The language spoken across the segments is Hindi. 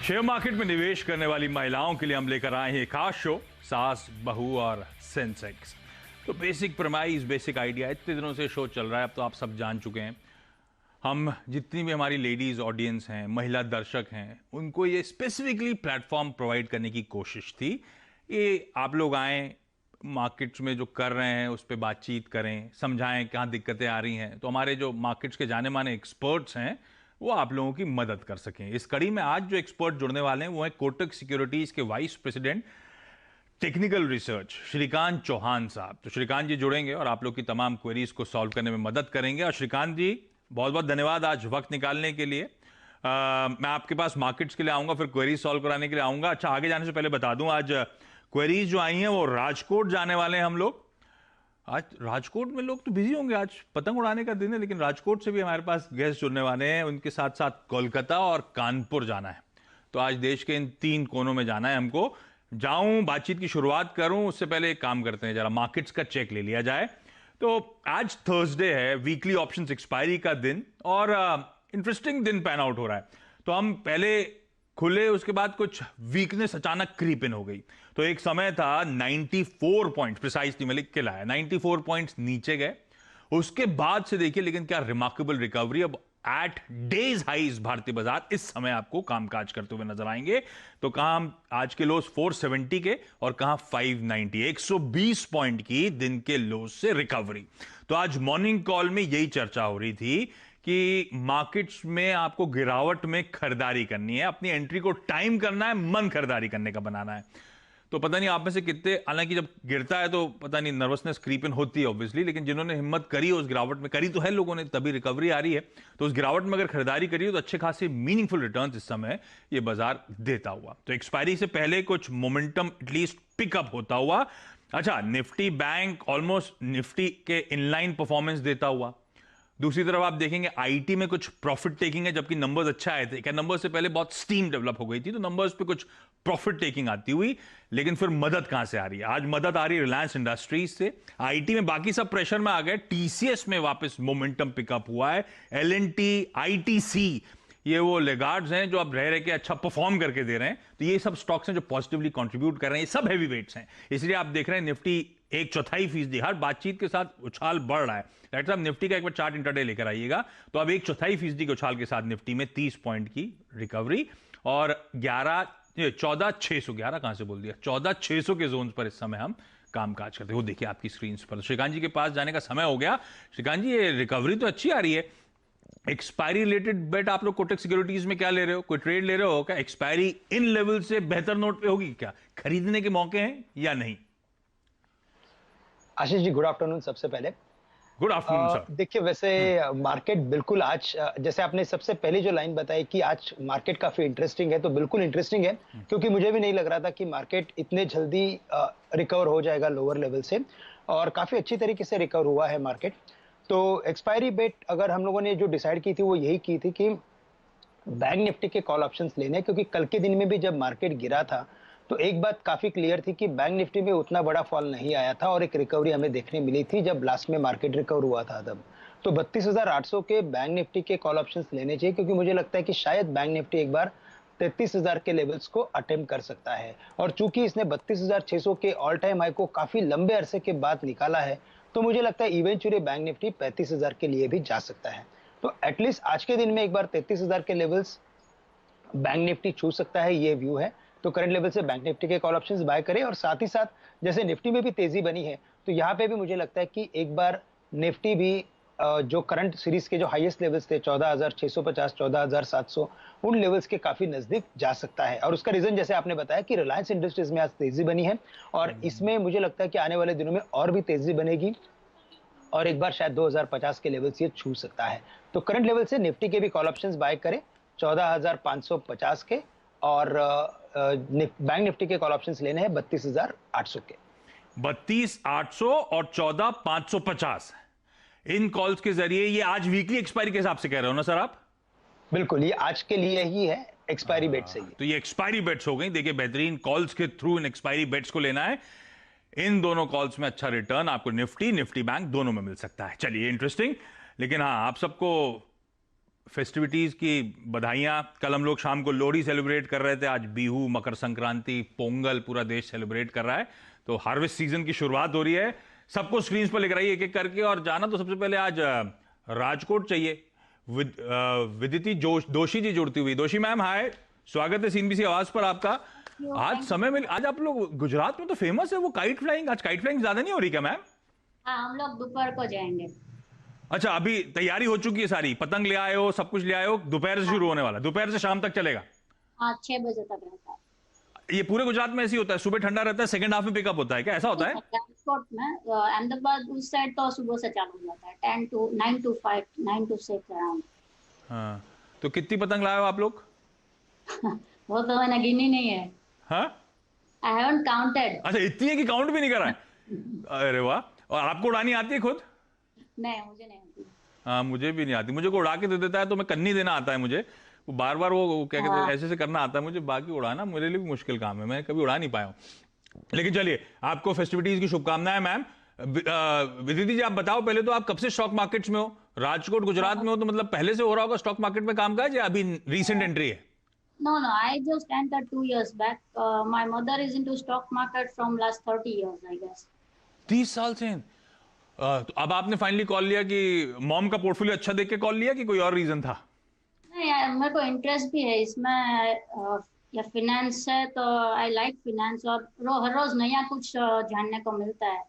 शेयर मार्केट में निवेश करने वाली महिलाओं के लिए हम लेकर आए हैं खास शो सास बहू और सेंसेक्स। तो बेसिक प्रमाइज, बेसिक आइडिया, इतने दिनों से शो चल रहा है, अब तो आप सब जान चुके हैं। हम जितनी भी हमारी लेडीज ऑडियंस हैं, महिला दर्शक हैं, उनको ये स्पेसिफिकली प्लेटफॉर्म प्रोवाइड करने की कोशिश थी। ये आप लोग आएँ, मार्केट्स में जो कर रहे हैं उस पर बातचीत करें, समझाएं कहाँ दिक्कतें आ रही हैं, तो हमारे जो मार्केट्स के जाने माने एक्सपर्ट्स हैं वो आप लोगों की मदद कर सकें। इस कड़ी में आज जो एक्सपर्ट जुड़ने वाले हैं वो है कोटक सिक्योरिटीज के vice president technical research Shrikant Chauhan साहब। तो श्रीकांत जी जुड़ेंगे और आप लोग की तमाम क्वेरीज को सॉल्व करने में मदद करेंगे। और श्रीकांत जी, बहुत बहुत धन्यवाद आज वक्त निकालने के लिए। मैं आपके पास मार्केट्स के लिए आऊंगा, फिर क्वेरीज सॉल्व कराने के लिए आऊंगा। अच्छा, आगे जाने से पहले बता दूं, आज क्वेरीज जो आई हैं वो राजकोट जाने वाले हैं हम लोग। आज राजकोट में लोग तो बिजी होंगे, आज पतंग उड़ाने का दिन है, लेकिन राजकोट से भी हमारे पास गेस्ट जुड़ने वाले हैं। उनके साथ साथ कोलकाता और कानपुर जाना है। तो आज देश के इन 3 कोनों में जाना है हमको। जाऊं, बातचीत की शुरुआत करूं, उससे पहले एक काम करते हैं, जरा मार्केट्स का चेक ले लिया जाए। तो आज थर्सडे है, वीकली ऑप्शंस एक्सपायरी का दिन, और इंटरेस्टिंग दिन पैन आउट हो रहा है। तो हम पहले खुले, उसके बाद कुछ वीकनेस अचानक क्रीप इन हो गई। तो एक समय था 94 पॉइंट्स प्रिसाइसली मैं लिख के लाया, 94 पॉइंट्स नीचे गए। उसके बाद से देखिए लेकिन क्या रिमार्केबल रिकवरी। अब एट डेज हाइज भारतीय बाजार इस समय आपको कामकाज करते हुए नजर आएंगे। तो कहां हम आज के लोस 470 के और कहां 590, 120 पॉइंट की दिन के लोस से रिकवरी। तो आज मॉर्निंग कॉल में यही चर्चा हो रही थी कि मार्केट्स में आपको गिरावट में खरीदारी करनी है, अपनी एंट्री को टाइम करना है, मन खरीदारी करने का बनाना है। तो पता नहीं आप में से कितने, हालांकि जब गिरता है तो पता नहीं नर्वसनेस क्रीप इन होती है ऑब्वियसली, लेकिन जिन्होंने हिम्मत करी उस गिरावट में, करी तो है लोगों ने, तभी रिकवरी आ रही है। तो उस गिरावट में अगर खरीदारी करी हो तो अच्छे खासे मीनिंगफुल रिटर्न्स इस समय ये बाजार देता हुआ। तो एक्सपायरी से पहले कुछ मोमेंटम एटलीस्ट पिकअप होता हुआ। अच्छा, निफ्टी बैंक ऑलमोस्ट निफ्टी के इनलाइन परफॉर्मेंस देता हुआ। दूसरी तरफ आप देखेंगे आईटी में कुछ प्रॉफिट टेकिंग है, जबकि नंबर्स अच्छा आए थे। क्या नंबर्स से पहले बहुत स्टीम डेवलप हो गई थी, तो नंबर्स पे कुछ प्रॉफिट टेकिंग आती हुई। लेकिन फिर मदद कहां से आ रही है? आज मदद आ रही है रिलायंस इंडस्ट्रीज से। आईटी में बाकी सब प्रेशर में आ गए, टीसीएस में वापस मोमेंटम पिकअप हुआ है। एलएनटी, आईटीसी, ये वो लेगार्ड्स हैं जो अब रह रहे के अच्छा परफॉर्म करके दे रहे हैं। तो ये सब स्टॉक्स हैं जो पॉजिटिवली कंट्रीब्यूट कर रहे हैं, ये सब हैवी वेट्स हैं। इसलिए आप देख रहे हैं निफ्टी 1/4%, हर बातचीत के साथ उछाल बढ़ रहा है। डॉक्टर साहब, निफ्टी का एक बार चार्ट इंटरडे लेकर आइएगा। तो अब 1/4% के उछाल के साथ निफ्टी में 30 पॉइंट की रिकवरी, और 14,611 कहां से बोल दिया, 14,600 के जोन पर इस समय हम कामकाज करते हो। देखिए आपकी स्क्रीन पर। श्रीकांत जी के पास जाने का समय हो गया। श्रीकांत जी, ये रिकवरी तो अच्छी आ रही है। एक्सपायरी रिलेटेड बेट आप लोग कोटक सिक्योरिटीज में क्या ले रहे हो? कोई ट्रेड ले रहे हो क्या? एक्सपायरी इन लेवल से बेहतर नोट पे होगी क्या? खरीदने के मौके हैं या नहीं? Ashish ji, good afternoon. सबसे पहले गुड आफ्टरनून सर। देखिए, वैसे मार्केट बिल्कुल आज, जैसे आपने सबसे पहली जो लाइन बताई कि आज मार्केट काफी इंटरेस्टिंग है, तो बिल्कुल इंटरेस्टिंग है, क्योंकि मुझे भी नहीं लग रहा था कि मार्केट इतने जल्दी रिकवर हो जाएगा लोअर लेवल से, और काफी अच्छी तरीके से रिकवर हुआ है मार्केट। तो एक्सपायरी बेट अगर हम लोगों ने जो डिसाइड की थी वो यही की थी कि बैंक निफ्टी के कॉल ऑप्शंस लेने, क्योंकि कल के दिन में भी जब मार्केट गिरा था तो एक बात काफी क्लियर थी कि बैंक निफ्टी में उतना बड़ा फॉल नहीं आया था, और एक रिकवरी हमें देखने मिली थी जब लास्ट में मार्केट रिकवर हुआ था तब। तो 32,800 के बैंक निफ्टी के कॉल ऑप्शंस लेने चाहिए, क्योंकि मुझे लगता है कि शायद बैंक निफ्टी एक बार 33,000 के लेवल्स को अटेम्प्ट कर सकता है। और चूंकि इसने 32,600 के ऑल टाइम हाई को काफी लंबे अरसे के बाद निकाला है, तो मुझे लगता है इवेंचुअली बैंक निफ्टी 35,000 के लिए भी जा सकता है। तो एटलीस्ट आज के दिन में एक बार 33,000 के लेवल्स बैंक निफ्टी छू सकता है, ये व्यू है। तो करंट लेवल से बैंक निफ्टी के कॉल ऑप्शंस बाय करें, और साथ ही साथ जैसे निफ्टी में भी तेजी बनी है, तो यहाँ पे भी मुझे लगता है कि एक बार निफ्टी भी जो करंट सीरीज के जो हाईएस्ट लेवल्स थे 14,650, 14,700, उन लेवल्स के काफी नजदीक जा सकता है। और उसका रीजन जैसे आपने बताया कि रिलायंस इंडस्ट्रीज में आज तेजी बनी है, और इसमें मुझे लगता है कि आने वाले दिनों में और भी तेजी बनेगी, और एक बार शायद 2050 के लेवल्स ये छू सकता है। तो करंट लेवल से निफ्टी के भी कॉल ऑप्शंस बाय करें 14,550 के, और बैंक निफ्टी के कॉल ऑप्शंस लेने हैं 32,800 के। 32,800 और 14,550 इन कॉल्स के जरिए, ये आज वीकली एक्सपायरी के हिसाब से कह रहे हो ना सर आप? बिल्कुल, ये आज के लिए ही है, एक्सपायरी बेट से ही। तो ये एक्सपायरी बेट्स हो गई। देखिए, बेहतरीन कॉल्स के थ्रू इन एक्सपायरी बेट्स को लेना है। इन दोनों कॉल्स में अच्छा रिटर्न आपको निफ्टी बैंक दोनों में मिल सकता है। चलिए, इंटरेस्टिंग। लेकिन हाँ, आप सबको फेस्टिविटीज की बधाइयाँ। कल हम लोग शाम को लोहड़ी सेलिब्रेट कर रहे थे, आज बिहू, मकर संक्रांति, पोंगल पूरा देश सेलिब्रेट कर रहा है। तो हार्वेस्ट सीजन की शुरुआत हो रही है। सबको स्क्रीन पर लिख रही है एक एक करके, और जाना तो सबसे पहले आज राजकोट चाहिए। विदिति दोषी जी जुड़ती हुई। दोषी मैम हाय, स्वागत है सीएनबीसी आवाज पर आपका। आज समय में, आज आप लोग गुजरात में तो फेमस है वो काइट फ्लाइंग। आज काइट फ्लाइंग ज्यादा नहीं हो रही क्या मैम? हाँ, हम लोग दोपहर को जाएंगे। अच्छा, अभी तैयारी हो चुकी है सारी? पतंग ले आए हो, सब कुछ ले आए हो? दोपहर से शुरू होने वाला, दोपहर से शाम तक चलेगा? हाँ, 6 बजे तक रहता है। ये पूरे गुजरात में ऐसे ही होता है? सुबह ठंडा रहता है, सेकंड हाफ में पिकअप होता है क्या, ऐसा होता है? राजकोट में, अहमदाबाद उस साइड तो सुबह से चालू हो जाता है, 9 to 5, 9 to 6 अराउंड। हाँ, तो कितनी पतंग लाए हो आप लोग? वो तो मैंने गिनी नहीं है। हाँ, आई हैवंट काउंटेड। अच्छा इतनी है कि काउंट भी नहीं करा है? अरे वाह। और आपको उड़ानी आती है खुद? नहीं, मुझे नहीं आती। हाँ, मुझे भी नहीं आती। मुझे को उड़ा के दे देता है तो मैं कन्नी देना आता है मुझे। वो बार बार वो क्या कहते हैं, ऐसे से करना आता है मुझे। बाकी उड़ाना मेरे लिए भी मुश्किल काम है, मैं कभी उड़ा नहीं पाया हूँ। लेकिन चलिए, आपको फेस्टिविटीज की शुभकामनाएं मैम। विदिति जी, आप बताओ पहले तो, आप कब से स्टॉक मार्केट्स में हो? राजकोट गुजरात में हो तो मतलब पहले से हो रहा होगा स्टॉक मार्केट में कामकाज, या अभी रीसेंट एंट्री है? No, no, I just entered 2 years back. My mother is into stock market from last 30 years, I guess. 30 साल से तो अब आपने फाइनली कॉल लिया कि मॉम का पोर्टफोलियो अच्छा देख के कॉल लिया, कि कोई और रीजन था? नहीं यार, मेरे को इंटरेस्ट भी है इसमें। या फिनेंस है तो आई लाइक फिनेंस, और हर रोज नया कुछ जानने को मिलता है।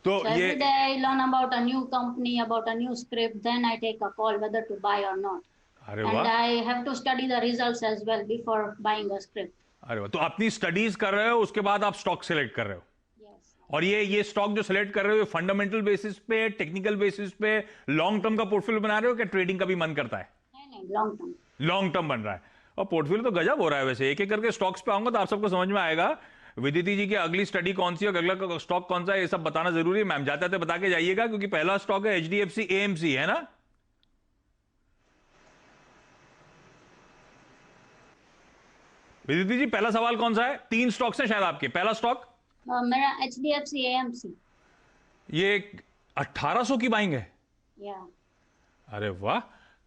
तो So ये every day I learn about a new company, about a new script, then I take a call whether to buy or not. अरे And वाह, I have to study the results as well before buying a script. अरे वाह। तो अपनी स्टडीज कर रहे हो, उसके बाद आप स्टॉक सेलेक्ट कर रहे हो? Yes. और ये स्टॉक जो सेलेक्ट कर रहे हो, फंडामेंटल बेसिस पे, टेक्निकल बेसिस पे, लॉन्ग टर्म का पोर्टफोलियो बना रहे हो, क्या ट्रेडिंग का भी मन करता है? नहीं, लॉन्ग टर्म। लॉन्ग टर्म बन रहा है। और पोर्टफोलियो तो गजब हो रहा है वैसे। एक एक करके स्टॉक्स पे आऊंगा तो आप सबको समझ में आएगा विदिति जी की अगली स्टडी कौन सी है और अगला स्टॉक कौन सा है, ये सब बताना जरूरी है। मैम जाते जाते बता के जाइएगा, क्योंकि पहला स्टॉक है एचडीएफसी एएमसी, है ना? विदिति जी, पहला सवाल कौन सा है? 3 स्टॉक्स हैं शायद आपके। पहला स्टॉक मेरा HDFC AMC। ये 1800 की बाइंग है? या अरे वाह।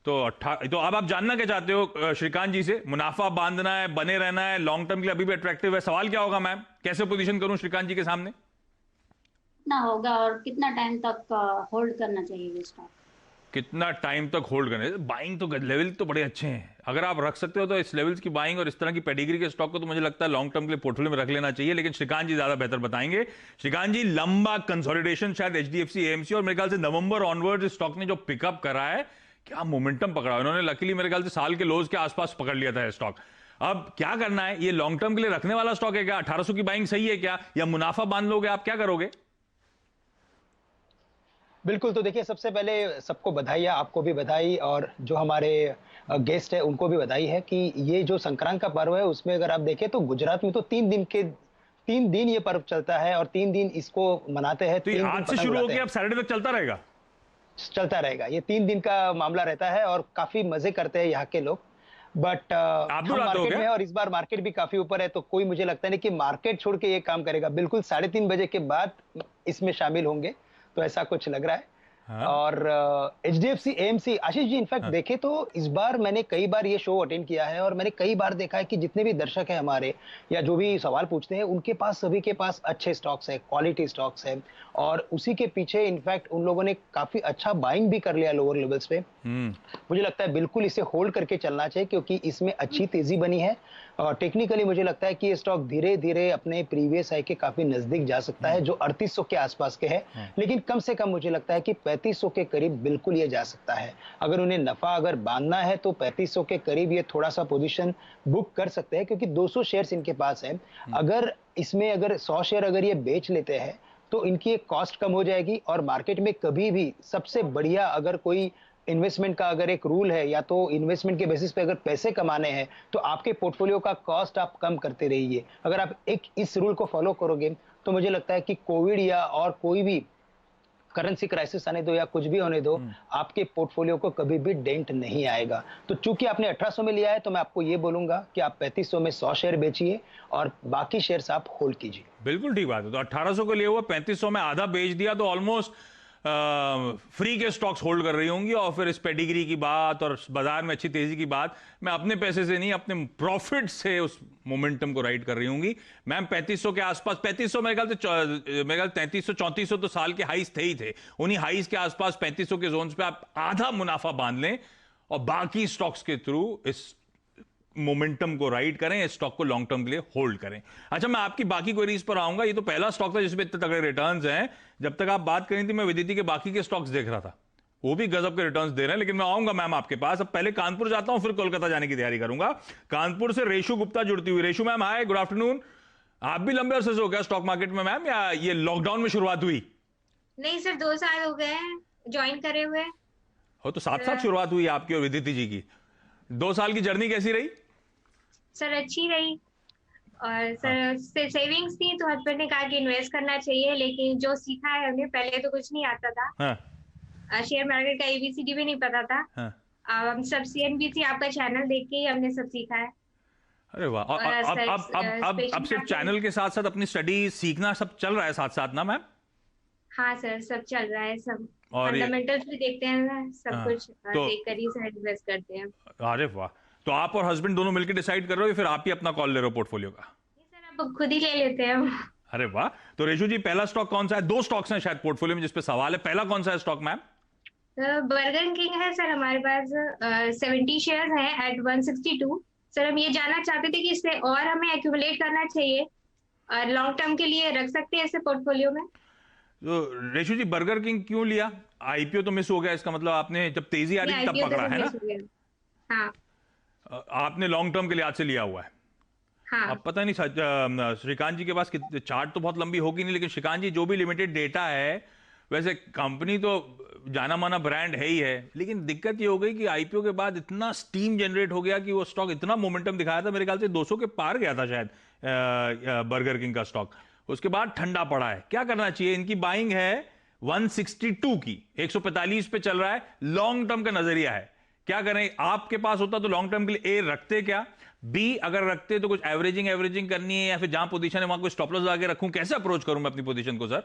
तो अब आप जानना क्या चाहते हो श्रीकांत जी से? मुनाफा बांधना है, बने रहना है, लॉन्ग टर्म के लिए अभी भी अट्रैक्टिव है। सवाल क्या होगा मैम, कैसे पोजीशन करूं श्रीकांत जी के सामने? कितना होगा और कितना टाइम तक होल्ड करना चाहिए ये स्टॉक? कितना टाइम तक होल्ड करना है? बाइंग तो लेवल तो बड़े अच्छे हैं, अगर आप रख सकते हो तो इस लेवल्स की बाइंग और इस तरह की पेडिग्री के स्टॉक को तो मुझे लगता है लॉन्ग टर्म के लिए पोर्टफोलियो में रख लेना चाहिए। लेकिन श्रीकांत जी ज्यादा बेहतर बताएंगे। श्रीकांत जी, लंबा कंसोलिडेशन शायद एचडीएफसी एएमसी, और मेरे ख्याल से नवंबर ऑनवर्ड स्टॉक ने जो पिकअप करा है, क्या मोमेंटम पकड़ा है इन्होंने। लकीली मेरे ख्याल से साल के लोज के आसपास पकड़ लिया था स्टॉक। अब क्या करना है, ये लॉन्ग टर्म के लिए रखने वाला स्टॉक है क्या? 1800 की बाइंग सही है क्या, या मुनाफा बांध लोगे आप? क्या करोगे? बिल्कुल, तो देखिए सबसे पहले सबको बधाई है, आपको भी बधाई, और जो हमारे गेस्ट है उनको भी बधाई है कि ये जो संक्रांत का पर्व है उसमें अगर आप देखें तो गुजरात में तो 3 दिन ये पर्व चलता है और 3 दिन इसको मनाते हैं। तो ये आज से शुरू होकर अब सैटरडे तक चलता रहेगा? चलता रहेगा, ये 3 दिन का मामला रहता है और काफी मजे करते हैं यहाँ के लोग। बट आप भी हम उड़ाते हो मार्केट क्या? में है और इस बार मार्केट भी काफी ऊपर है, तो कोई मुझे लगता नहीं कि मार्केट छोड़ के ये काम करेगा। बिल्कुल 3:30 बजे के बाद इसमें शामिल होंगे, तो ऐसा कुछ लग रहा है। हाँ? और HDFC AMC, Ashish ji, in fact देखे तो इस बार मैंने कई बार ये शो अटेंड किया है और मैंने कई बार देखा है कि जितने भी दर्शक हैं हमारे या जो भी सवाल पूछते हैं, उनके पास, सभी के पास अच्छे स्टॉक्स है, क्वालिटी स्टॉक्स है, और उसी के पीछे इनफैक्ट उन लोगों ने काफी अच्छा बाइंग भी कर लिया लोअर लेवल्स पे। मुझे लगता है बिल्कुल इसे होल्ड करके चलना चाहिए, क्योंकि इसमें अच्छी तेजी बनी है और टेक्निकली मुझे लगता है कि ये स्टॉक धीरे धीरे अपने प्रीवियस हाई के काफी नजदीक जा सकता है, जो 3800 के आसपास के है। लेकिन कम से कम मुझे लगता है कि 3500 के करीब बिल्कुल ये जा सकता है। अगर उन्हें नफा अगर बांधना है तो 3500 के करीब ये थोड़ा सा पोजीशन बुक कर सकते हैं, क्योंकि 200 शेयर्स इनके पास है। अगर इसमें अगर 100 शेयर अगर ये बेच लेते हैं तो इनकी एक कॉस्ट कम हो जाएगी, और मार्केट में कभी भी सबसे बढ़िया अगर कोई इन्वेस्टमेंट का अगर एक रूल है, या तो इन्वेस्टमेंट के बेसिस पे अगर पैसे कमाने हैं तो आपके पोर्टफोलियो का कॉस्ट आप कम करते रहिए। अगर आप एक इस रूल को फॉलो करोगे तो मुझे लगता है कि कोविड या और कोई भी करेंसी क्राइसिस आने दो या कुछ भी होने दो, आपके पोर्टफोलियो को कभी भी डेंट नहीं आएगा। तो चूंकि आपने 1800 में लिया है, तो मैं आपको ये बोलूंगा कि आप 3500 में 100 शेयर बेचिए और बाकी शेयर्स आप होल्ड कीजिए। बिल्कुल ठीक बात है। तो 1800 को लिए हुआ 3500 में आधा बेच दिया तो ऑलमोस्ट फ्री के स्टॉक्स होल्ड कर रही होंगी और फिर इस पेडिग्री की बात और बाजार में अच्छी तेजी की बात मैं अपने पैसे से नहीं अपने प्रॉफिट से उस मोमेंटम को राइड कर रही होंगी। मैम 3500 के आसपास, 3500 मेरे ख्याल से, मेरे ख्याल 3300 3400 तो साल के हाईज थे ही थे, उन्हीं हाईज के आसपास 3500 के जोन्स पे आप आधा मुनाफा बांध लें और बाकी स्टॉक्स के थ्रू इस मोमेंटम को राइड करें, इस स्टॉक को लॉन्ग टर्म के लिए होल्ड करें। अच्छा, मैं आपकी बाकी क्वेरीज पर आऊंगा। ये तो पहला स्टॉक था जिसमें इतने तगड़े रिटर्न्स हैं। जब तक आप बात करी थी मैं विदिति के बाकी के स्टॉक्स देख रहा था, वो भी गजब के रिटर्न्स दे रहे हैं। लेकिन मैं आऊंगा मैम आपके पास। अब पहले कानपुर जाता हूं, फिर कोलकाता जाने की तैयारी करूंगा। कानपुर से रेशु गुप्ता जुड़ती हुई। Reshu ma'am hi, good afternoon. आप भी लंबे अरसे से हो गया स्टॉक मार्केट में मैम, या ये लॉकडाउन में शुरुआत हुई? नहीं सर, 2 साल हो गए हैं ज्वाइन करे हुए। हो तो साथ साथ शुरुआत हुई आपकी और विदिति जी की। 2 साल की जर्नी कैसी रही? सर अच्छी रही, और सर सेविंग्स थी तो हस्बैंड ने कहा कि इन्वेस्ट करना चाहिए, लेकिन जो सीखा है हमने, पहले तो कुछ नहीं आता था। हाँ। शेयर मार्केट का ABCD भी नहीं पता था। हाँ। हम सब CNBC आपका चैनल देख के ही हमने सब सीखा है। अरे वाह। और अब सिर्फ चैनल के साथ साथ अपनी स्टडी सीखना सब चल रहा है साथ साथ ना मैम? हाँ सर, सब चल रहा है, सब और फंडामेंटल्स भी देखते हैं, सब हाँ, कुछ तो देखकर ही सर इन्वेस्ट करते हैं। अरे वाह। तो आप और हस्बैंड दोनों मिलकर डिसाइड कर रहे हो या फिर आप ही अपना कॉल ले रहे हो पोर्टफोलियो का? सर अब खुद ही ले लेते हैं हम। अरे वाह। तो रेशु जी, पहला स्टॉक कौन सा है? 2 स्टॉक्स हैं शायद पोर्टफोलियो में जिस पे सवाल है। पहला कौन सा है स्टॉक मैम? बर्गर किंग है सर हमारे पास। 70 शेयर है एट 162। सर हम ये जानना चाहते थे कि इससे और हमें एक्यूमुलेट करना चाहिए और लॉन्ग टर्म के लिए रख सकते हैं इसे पोर्टफोलियो में? तो रेशु जी, बर्गर किंग क्यों लिया? आईपीओ तो मिस हो गया, इसका मतलब आपने जब तेजी आ रही थी तब पकड़ा है ना? हाँ। आपने लॉन्ग टर्म के लिए आज से लिया हुआ है। हाँ। अब पता नहीं श्रीकांत जी के पास चार्ट तो बहुत लंबी होगी नहीं, लेकिन श्रीकांत जी जो भी लिमिटेड डेटा है, वैसे कंपनी तो जाना माना ब्रांड है ही है, लेकिन दिक्कत ये हो गई कि आईपीओ के बाद इतना स्टीम जनरेट हो गया कि वो स्टॉक इतना मोमेंटम दिखाया था, मेरे ख्याल से 200 के पार गया था शायद बर्गर किंग का स्टॉक। उसके बाद ठंडा पड़ा है। क्या करना चाहिए? इनकी बाइंग है 162 की, 145 पे चल रहा है, लॉन्ग टर्म का नजरिया है। क्या करें? आपके पास होता तो लॉन्ग टर्म के लिए ए रखते क्या, बी अगर रखते तो कुछ एवरेजिंग करनी है, या फिर जहां पोजीशन है वहां कोई स्टॉप लॉस लगा के रखूं? कैसे अप्रोच करूं मैं अपनी पोजीशन को सर?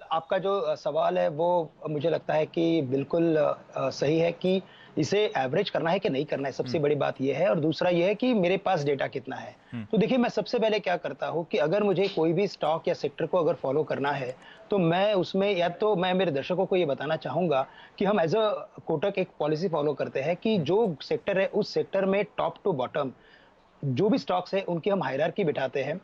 आपका जो सवाल है वो मुझे लगता है कि बिल्कुल सही है कि इसे एवरेज करना है कि नहीं करना है, सबसे बड़ी बात यह है। और दूसरा यह है कि मेरे पास डेटा कितना है। तो देखिए, मैं सबसे पहले क्या करता हूं कि अगर मुझे कोई भी स्टॉक या सेक्टर को अगर फॉलो करना है तो मैं उसमें, या तो मैं मेरे दर्शकों को ये बताना चाहूंगा कि हम एज अ कोटक एक पॉलिसी फॉलो करते हैं कि जो सेक्टर है उस सेक्टर में टॉप टू बॉटम जो भी स्टॉक्स है उनकी हम हायरार्की बिठाते हैं,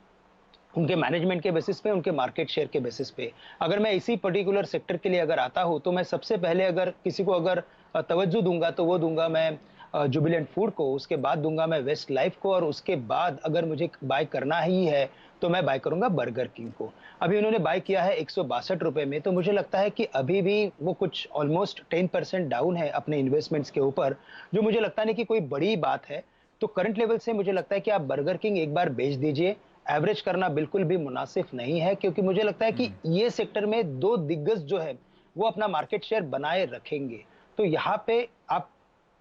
उनके मैनेजमेंट के बेसिस पे, उनके मार्केट शेयर के बेसिस पे। अगर मैं इसी पर्टिकुलर सेक्टर के लिए अगर आता हूं तो मैं सबसे पहले अगर किसी को अगर तवज्जो दूंगा तो वो दूंगा मैं जुबिलेंट फूड को, उसके बाद दूंगा मैं वेस्ट लाइफ को, और उसके बाद अगर मुझे बाय करना ही है तो मैं बाय करूंगा बर्गर किंग को। अभी उन्होंने बाय किया है 162 रुपए में, तो मुझे लगता है कि अभी भी वो कुछ ऑलमोस्ट 10% डाउन है अपने इन्वेस्टमेंट्स के ऊपर, जो मुझे लगता नहीं कि कोई बड़ी बात है। तो करंट लेवल से मुझे लगता है कि आप बर्गर किंग एक बार बेच दीजिए। एवरेज करना बिल्कुल भी मुनासिब नहीं है, क्योंकि मुझे लगता है कि ये सेक्टर में 2 दिग्गज जो है वो अपना मार्केट शेयर बनाए रखेंगे। तो यहाँ पे आप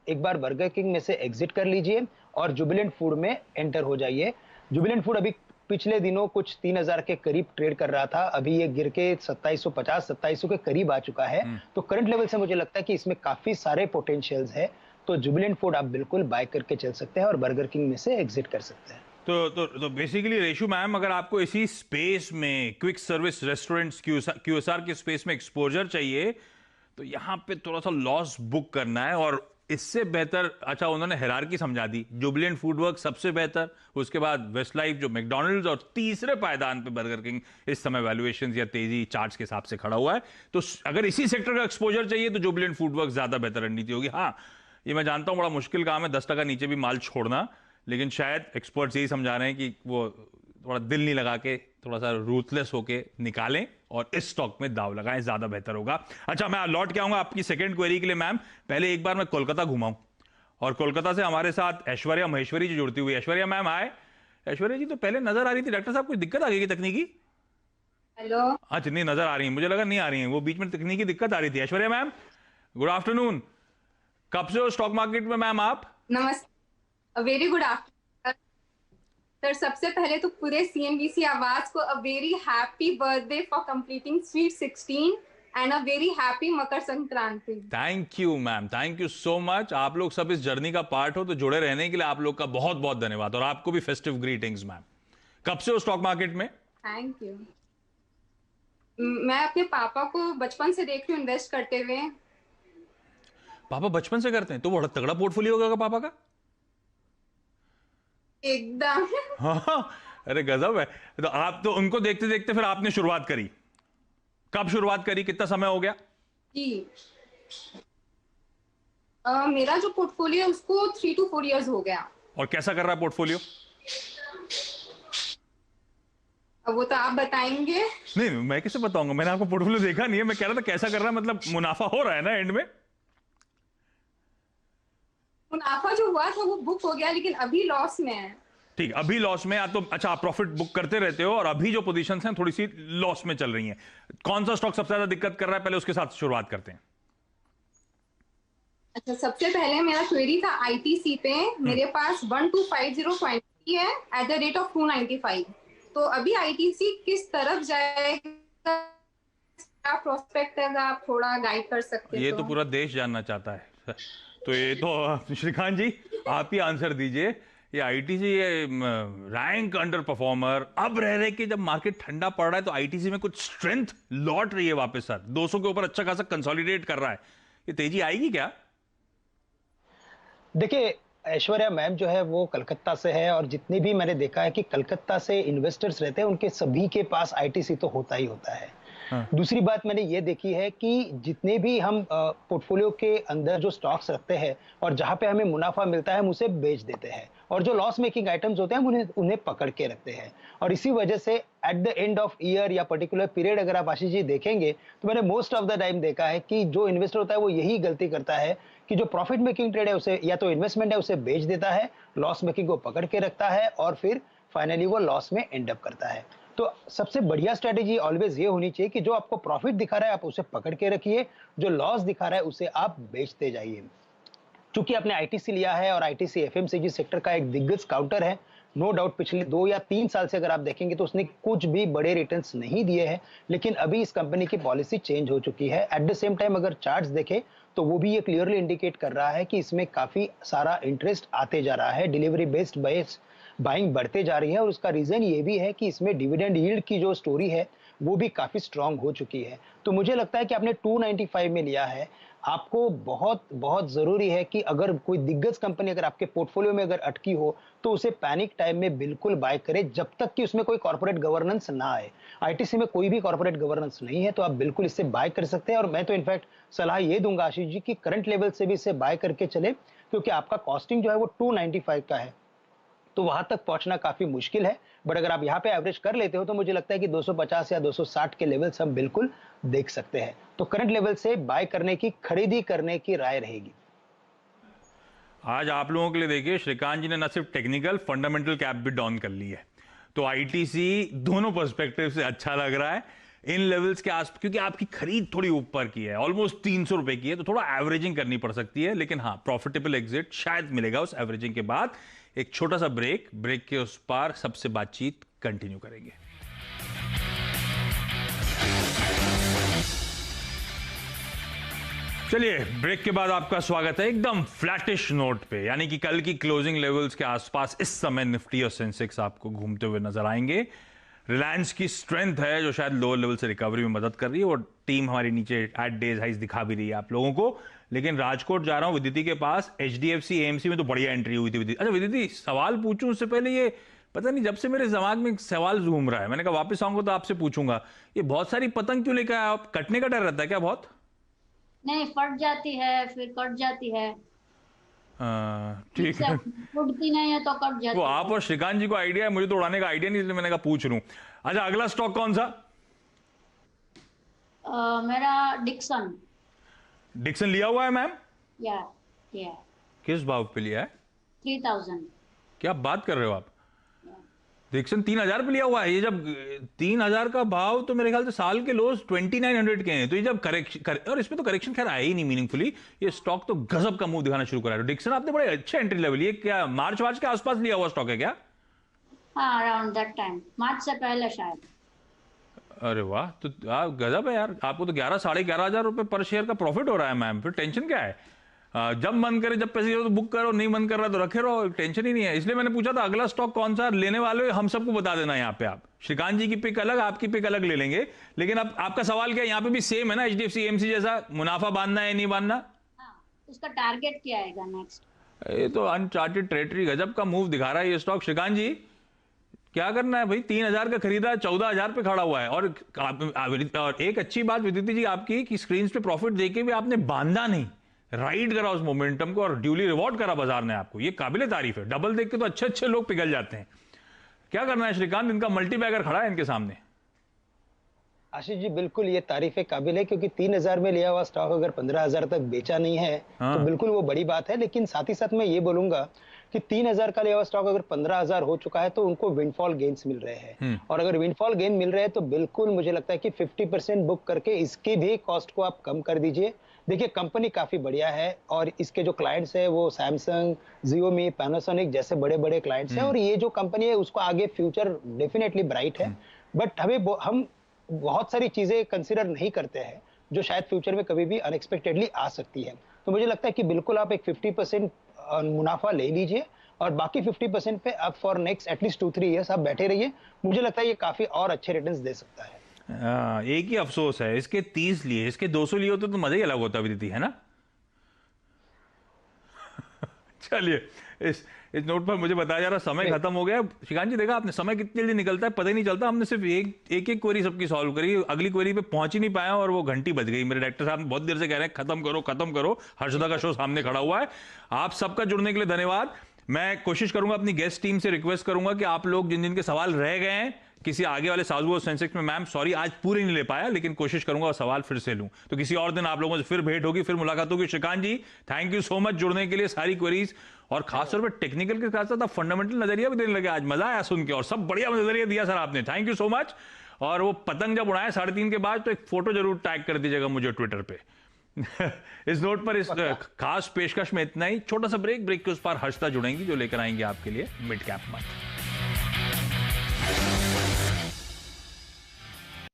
एक बार बर्गर किंग में से एग्जिट कर लीजिए और जुबिलेंट फूड में एंटर हो जाइए। जुबिलेंट फूड अभी पिछले दिनों कुछ 3000 के करीब ट्रेड कर रहा था, अभी ये गिर के 2750 2700 के करीब आ चुका है। तो करंट लेवल से मुझे लगता है कि इसमें काफी सारे पोटेंशियल्स है। तो जुबिलेंट फूड आप बिल्कुल बाय करके चल सकते हैं और बर्गर किंग में से एग्जिट कर सकते हैं। तो बेसिकली रेशु मैम, अगर आपको इसी स्पेस में क्विक सर्विस रेस्टोरेंट्स QSR के स्पेस में एक्सपोजर चाहिए तो यहाँ पे थोड़ा सा लॉस बुक करना है। और इससे बेहतर, अच्छा उन्होंने हायरार्की समझा दी, जुबिलेंट फूडवर्क सबसे बेहतर, उसके बाद वेस्ट लाइफ जो मैकडॉनल्ड्स, और तीसरे पायदान पे बर्गर किंग इस समय वैल्यूएशन या तेजी चार्ट्स के हिसाब से खड़ा हुआ है। तो अगर इसी सेक्टर का एक्सपोजर चाहिए तो जुबिलेंट फूडवर्क ज्यादा बेहतर रणनीति होगी। हाँ, ये मैं जानता हूं बड़ा मुश्किल काम है 10% नीचे भी माल छोड़ना, लेकिन शायद एक्सपर्ट्स यही समझा रहे हैं कि वो थोड़ा दिल नहीं लगा के, थोड़ा सा रूथलेस होके निकालें और इस स्टॉक में दाव लगाएं, ज्यादा बेहतर होगा। अच्छा, मैं लौट के आऊंगा आपकी सेकंड क्वेरी के लिए मैम। पहले एक बार मैं कोलकाता घुमाऊं, और कोलकाता से हमारे साथ ऐश्वर्या महेश्वरी जी जुड़ती हुई। ऐश्वर्या मैम आए। ऐश्वर्या जी तो पहले नजर आ रही थी, डॉक्टर साहब कोई दिक्कत आ गई तकनीकी? हेलो। अच्छा, नहीं नजर आ रही है, मुझे लगा नहीं आ रही है, वो बीच में तकनीकी दिक्कत आ रही थी। Aishwarya ma'am good afternoon. कब से हो स्टॉक मार्केट में मैम आप? नमस्ते, वेरी गुड आफ्टरनून सर सबसे पहले तो पूरे CNBC आवाज को a very happy birthday for completing sweet 16 and a very happy Makar Sankranti. Thank you ma'am, thank you so much. आप लोग सब इस जर्नी का पार्ट हो, तो जुड़े रहने के लिए आप लोग का बहुत बहुत धन्यवाद, और आपको भी फेस्टिव ग्रीटिंग्स मैम। कब से हो स्टॉक मार्केट में? Thank you. मैं अपने पापा को बचपन से देख रही हूँ इन्वेस्ट करते हुए। पापा बचपन से करते हैं, तो बड़ा तगड़ा पोर्टफोलियो होगा पापा का। एकदम। हाँ, अरे गजब है। तो आप तो उनको देखते देखते फिर आपने शुरुआत करी। कब शुरुआत करी, कितना समय हो गया? जी मेरा जो पोर्टफोलियो है उसको 3 to 4 इयर्स हो गया। और कैसा कर रहा है पोर्टफोलियो? अब वो तो आप बताएंगे। नहीं, मैं कैसे बताऊंगा, मैंने आपको पोर्टफोलियो देखा नहीं है। मैं कह रहा था कैसा कर रहा है, मतलब मुनाफा हो रहा है ना एंड में? मुनाफा जो हुआ था वो बुक हो गया, लेकिन अभी लॉस में है। ठीक, अभी लॉस में। या तो अच्छा, आप प्रॉफिट बुक करते रहते हो, और अभी जो पोजीशंस हैं थोड़ी सी लॉस में चल रही हैं। कौन सा स्टॉक सबसे ज्यादा दिक्कत कर रहा है, पहले उसके साथ शुरुआत करते हैं। अच्छा, सबसे पहले मेरा क्वेरी था ITC पे। मेरे पास 1250 है एट द रेट ऑफ 295। तो अभी ITC किस तरफ जाएगा, क्या प्रोस्पेक्ट है, आप थोड़ा गाइड कर सकते हैं? ये तो पूरा देश जानना चाहता है। तो ये तो श्रीकांत जी आप ही आंसर दीजिए। ये ITC ये रैंक अंडर परफॉर्मर, अब रह रहे कि जब मार्केट ठंडा पड़ रहा है तो ITC में कुछ स्ट्रेंथ लौट रही है वापस। सर 200 के ऊपर अच्छा खासा कंसोलिडेट कर रहा है, ये तेजी आएगी क्या? देखिए, ऐश्वर्या मैम जो है वो कलकत्ता से है, और जितनी भी मैंने देखा है कि कलकत्ता से इन्वेस्टर्स रहते हैं, उनके सभी के पास ITC तो होता ही होता है। हाँ। दूसरी बात मैंने ये देखी है कि जितने भी हम पोर्टफोलियो के अंदर जो स्टॉक्स रखते हैं और जहां पे हमें मुनाफा मिलता है हम उसे बेच देते हैं, और जो लॉस मेकिंग आइटम्स होते हैं हम उन्हें पकड़ के रखते हैं। और इसी वजह से at the end of year या पर्टिकुलर पीरियड अगर आप आशीष जी देखेंगे तो मैंने मोस्ट ऑफ द टाइम देखा है कि जो इन्वेस्टर होता है वो यही गलती करता है कि जो प्रॉफिट मेकिंग ट्रेड है उसे या तो इन्वेस्टमेंट है उसे बेच देता है, लॉस मेकिंग को पकड़ के रखता है, और फिर फाइनली वो लॉस में एंड अप करता है। तो सबसे बढ़िया स्ट्रेटेजी ऑलवेज ये होनी चाहिए कि जो आपको प्रॉफिट दिखा रहा है आप उसे पकड़ के रखिए, जो लॉस दिखा रहा है उसे आप बेचते जाइए। चूंकि आपने ITC लिया है और ITC FMCG सेक्टर का एक दिग्गज काउंटर है, नो डाउट पिछले 2 या 3 साल से अगर आप देखेंगे तो उसने कुछ भी बड़े रिटर्न्स नहीं दिए हैं, लेकिन अभी इस कंपनी की पॉलिसी चेंज हो चुकी है। एट द सेम टाइम अगर चार्ट्स देखें तो वो भी ये क्लियरली इंडिकेट कर रहा है कि इसमें काफी सारा इंटरेस्ट आते जा रहा है, डिलीवरी बेस्ड बाइंग बढ़ते जा रही है, और उसका रीजन ये भी है कि इसमें डिविडेंड यील्ड की जो स्टोरी है वो भी काफी स्ट्रांग हो चुकी है। तो मुझे लगता है कि आपने 295 में लिया है, आपको बहुत बहुत जरूरी है कि अगर कोई दिग्गज कंपनी अगर आपके पोर्टफोलियो में अगर अटकी हो तो उसे पैनिक टाइम में बिल्कुल बाय करें, जब तक कि उसमें कोई कॉर्पोरेट गवर्नेंस ना आए। ITC में कोई भी कॉर्पोरेट गवर्नेंस नहीं है, तो आप बिल्कुल इससे बाय कर सकते हैं। और मैं तो इनफैक्ट सलाह ये दूंगा आशीष जी कि करंट लेवल से भी इसे बाय करके चले, क्योंकि आपका कॉस्टिंग जो है वो 295 का है, तो वहां तक पहुंचना काफी मुश्किल है। बट अगर आप यहाँ पे एवरेज कर लेते हो तो मुझे लगता है कि 250 या 260 के लेवल्स हम बिल्कुल देख सकते हैं। तो करंट लेवल से बाय करने की, खरीदी करने की राय रहेगी। आज आप लोगों के लिए देखिए, श्रीकांत जी ने न सिर्फ टेक्निकल, फंडामेंटल कैप भी डाउन कर ली है। तो ITC दोनों पर्सपेक्टिव से अच्छा लग रहा है इन लेवल्स के आस, क्योंकि आपकी खरीद थोड़ी ऊपर की है, ऑलमोस्ट 300 रुपए की है, तो थोड़ा एवरेजिंग करनी पड़ सकती है। लेकिन हाँ, प्रॉफिटेबल एग्जिट शायद मिलेगा उस एवरेजिंग के बाद। एक छोटा सा ब्रेक के उस पार सबसे बातचीत कंटिन्यू करेंगे। चलिए, ब्रेक के बाद आपका स्वागत है एकदम फ्लैटिश नोट पे, यानी कि कल की क्लोजिंग लेवल्स के आसपास इस समय निफ्टी और सेंसेक्स आपको घूमते हुए नजर आएंगे। रिलायंस की स्ट्रेंथ है जो शायद लोअर लेवल से रिकवरी में मदद कर रही है, और टीम हमारी नीचे एट डेज हाइज दिखा भी रही है आप लोगों को। लेकिन राजकोट जा रहा हूं विदिति के पास, HDFC AMC में तो बढ़िया एंट्री हुई थी विदिति। अच्छा विदिति, सवाल पूछूं उससे पहले, ये पता नहीं जब से मेरे दिमाग में एक सवाल घूम रहा है, मैंने कहा वापस आऊंगा तो आपसे पूछूंगा, ये बहुत सारी पतंग क्यों लेकर आए आप? कटने का डर रहता है क्या बहुत? नहीं, फट जाती है फिर कट जाती है। ठीक है, उड़ती नहीं है तो कट जाती वो है। आप और श्रीकांत जी को आइडिया है, मुझे तो उड़ाने का आइडिया नहीं, इसलिए मैंने कहा पूछ लूं। अच्छा, अगला स्टॉक कौन सा? मेरा डिक्सन। डिक्सन लिया हुआ है मैम? या किस भाव पे लिया है? 3000। क्या बात कर रहे हो आप? डिक्सन 3000 पे लिया हुआ है। ये जब 3000 का भाव, तो मेरे ख्याल से साल के लोस 2900 के हैं। तो ये जब करेक्शन और इसमें तो करेक्शन खैर आया ही नहीं मीनिंगफुली, ये स्टॉक तो गजब का मूव दिखाना शुरू करा है। डिक्सन आपने बड़े अच्छे एंट्री लेवल, ये क्या मार्च के आसपास लिया हुआ स्टॉक है क्या? हाँ, अराउंड दैट टाइम, मार्च से पहले शायद। अरे वाह, तो आप गजब है यार, आपको तो 11-11,500 रुपए पर शेयर का प्रॉफिट हो रहा है मैम, फिर टेंशन क्या है? जब मन करे, जब पैसे हो तो बुक करो, नहीं मन कर रहा तो रखे रहो, टेंशन ही नहीं है। इसलिए मैंने पूछा था अगला स्टॉक कौन सा लेने वाले हो, हम सबको बता देना यहाँ पे। आप श्रीकांत जी की पिक अलग, आपकी पिक अलग ले लेंगे, लेकिन अब आपका सवाल क्या है, यहाँ पे भी सेम है ना, HDFC AMC जैसा, मुनाफा बांधना है नहीं बांधना? हाँ, उसका टारगेट क्या आएगा नेक्स्ट? ये तो अनचार्टेड टेरिटरी, गजब का मूव दिखा रहा है ये स्टॉक। श्रीकांत जी क्या करना है भाई, 3,000 का खरीदा है, 14,000 पे खड़ा हुआ है। और एक अच्छी बात विदिति जी आपकी कि स्क्रीन पे प्रॉफिट देके भी आपने बांधा नहीं, राइड करा उस मोमेंटम को और ड्यूली रिवॉर्ड करा बाजार ने आपको, ये काबिले तारीफ है। डबल देख के तो अच्छे अच्छे लोग पिघल जाते हैं। क्या करना है श्रीकांत, इनका मल्टीबैगर खड़ा है इनके सामने। आशीष जी बिल्कुल ये तारीफ काबिल है, क्योंकि 3,000 में लिया हुआ स्टॉक अगर 15,000 तक बेचा नहीं है तो बिल्कुल वो बड़ी बात है। लेकिन साथ ही साथ मैं ये बोलूंगा कि 3,000 का लिया हुआ स्टॉक अगर 15,000 हो चुका है तो उनको विंडफॉल गेन्स मिल रहे हैं, और अगर विंडफॉल गेन मिल रहे हैं तो बिल्कुल मुझे लगता है कि 50% बुक करके इसकी भी कॉस्ट को आप कम कर दीजिए। देखिए कंपनी काफी बढ़िया है और इसके जो क्लाइंट्स है वो सैमसंग, Xiaomi, पैनासोनिक जैसे बड़े बड़े क्लाइंट्स हैं, और ये जो कंपनी है उसको आगे फ्यूचर डेफिनेटली ब्राइट है। बट हम बहुत सारी चीजें कंसिडर नहीं करते हैं जो शायद फ्यूचर में कभी भी अनएक्सपेक्टेडली आ सकती है। तो मुझे लगता है कि बिल्कुल आप एक 50% मुनाफा ले लीजिए और बाकी 50% पे आप फॉर नेक्स्ट एटलीस्ट 2-3 ईयर्स आप बैठे रहिए। मुझे लगता है ये काफी और अच्छे रिटर्न्स दे सकता है। एक ही अफसोस है, इसके 30 लिए, इसके 200 लिए होते तो मजा ही अलग होता विदिति, है ना? चलिए, इस नोट पर मुझे बताया जा रहा समय खत्म हो गया। श्रीकांत जी देखा आपने, समय कितनी जल्दी निकलता है पता ही नहीं चलता। हमने सिर्फ एक क्वेरी सबकी सॉल्व करी, अगली क्वेरी पे पहुंच ही नहीं पाया और वो घंटी बज गई। मेरे डायरेक्टर साहब बहुत देर से कह रहे हैं खत्म करो। हर्षदा का शो सामने खड़ा हुआ है। आप सबका जुड़ने के लिए धन्यवाद। मैं कोशिश करूंगा, अपनी गेस्ट टीम से रिक्वेस्ट करूंगा कि आप लोग जिन जिनके सवाल रह गए हैं किसी आगे वाले साउथ और सेंसेक्स में, मैम सॉरी आज पूरी नहीं ले पाया, लेकिन कोशिश करूंगा सवाल फिर से लूं। तो किसी और दिन आप लोगों से फिर भेंट होगी, फिर मुलाकात होगी। श्रीकांत जी थैंक यू सो मच जुड़ने के लिए, सारी क्वेरीज और खासतौर पर टेक्निकल के साथ साथ फंडामेंटल नजरिया भी देने लगे। आज मजा आया सुन के और सब बढ़िया नजरिया दिया सर आपने, थैंक यू सो मच। और वो पतंग जब उड़ाए 3:30 के बाद तो एक फोटो जरूर टैग कर दीजिएगा मुझे ट्विटर पे। इस नोट पर इस खास पेशकश में इतना ही। छोटा सा ब्रेक के उस पार हर्षदा जुड़ेंगी जो लेकर आएंगे आपके लिए मिड कैप मंथ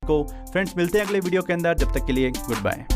को। फ्रेंड्स मिलते हैं अगले वीडियो के अंदर, जब तक के लिए गुड बाय।